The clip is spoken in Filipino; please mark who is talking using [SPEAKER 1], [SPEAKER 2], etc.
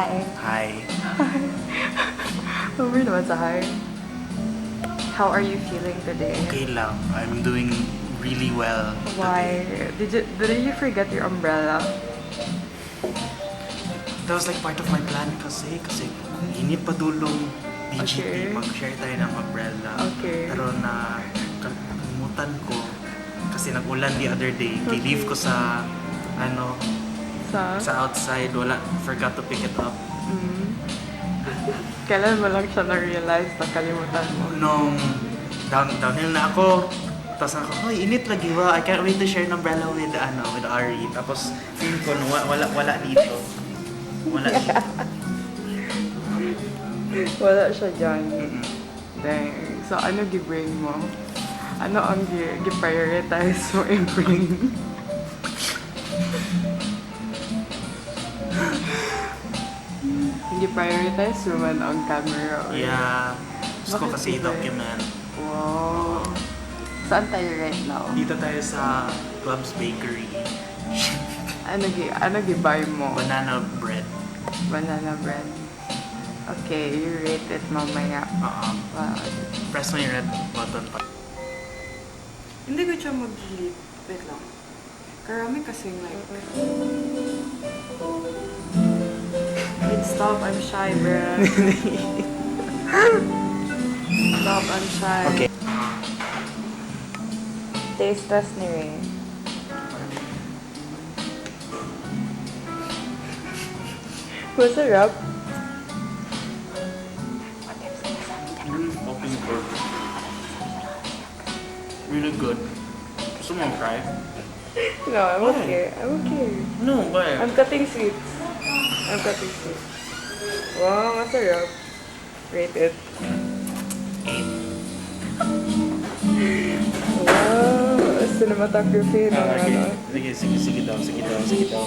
[SPEAKER 1] Hi.
[SPEAKER 2] Hi.
[SPEAKER 1] Over naman sa hi. How are you feeling today?
[SPEAKER 2] Okay lang. I'm doing really well
[SPEAKER 1] Why?
[SPEAKER 2] today.
[SPEAKER 1] Did you forget your umbrella?
[SPEAKER 2] That was like part of my plan kasi kung init pa dulong
[SPEAKER 1] Okay.
[SPEAKER 2] DGP, mag-share tayo ng umbrella.
[SPEAKER 1] Okay.
[SPEAKER 2] Pero nakalimutan ko kasi nag-ulan the other day.
[SPEAKER 1] Okay.
[SPEAKER 2] Leave ko sa
[SPEAKER 1] Sa?
[SPEAKER 2] outside, forgot to pick it up.
[SPEAKER 1] Kailan mo lang siya na-realize na kalimutan mo?
[SPEAKER 2] Nung downhill na ako, tapos ako, "Hoy, init lagi ba? I can't wait to share an umbrella with Ari." Tapos feel ko wala dito. Wala dito.
[SPEAKER 1] Wala siya dyan.
[SPEAKER 2] Mm-mm.
[SPEAKER 1] Dang. So, ano gi-bring mo? Ano ang gi-prioritize mo i-bring? Gi-prioritize mo man ang camera? Or...
[SPEAKER 2] Yeah. Gusto ko
[SPEAKER 1] Bakit
[SPEAKER 2] kasi
[SPEAKER 1] iba?
[SPEAKER 2] document.
[SPEAKER 1] Wow. Saan tayo right now?
[SPEAKER 2] Dito tayo sa Club's Bakery.
[SPEAKER 1] Ano gi-buy mo?
[SPEAKER 2] Banana bread.
[SPEAKER 1] Banana bread. Okay, you rate it mamaya. Wow.
[SPEAKER 2] Press mo yung red button pa.
[SPEAKER 1] Hindi ko siya mag-delete. Wait lang. Karami kasing like... Wait, stop. I'm shy, bruh. Stop, I'm shy.
[SPEAKER 2] Okay.
[SPEAKER 1] Taste test ni Ray. Masarap.
[SPEAKER 2] Open burger. Really good. Gusto mo try?
[SPEAKER 1] No, I'm
[SPEAKER 2] Why?
[SPEAKER 1] okay. I'm okay.
[SPEAKER 2] No, why?
[SPEAKER 1] I'm cutting sweets. I'm cutting sweets. Wow, masarap. Rate it.
[SPEAKER 2] 8.
[SPEAKER 1] Wow, cinematography ng ano.
[SPEAKER 2] Sige daw.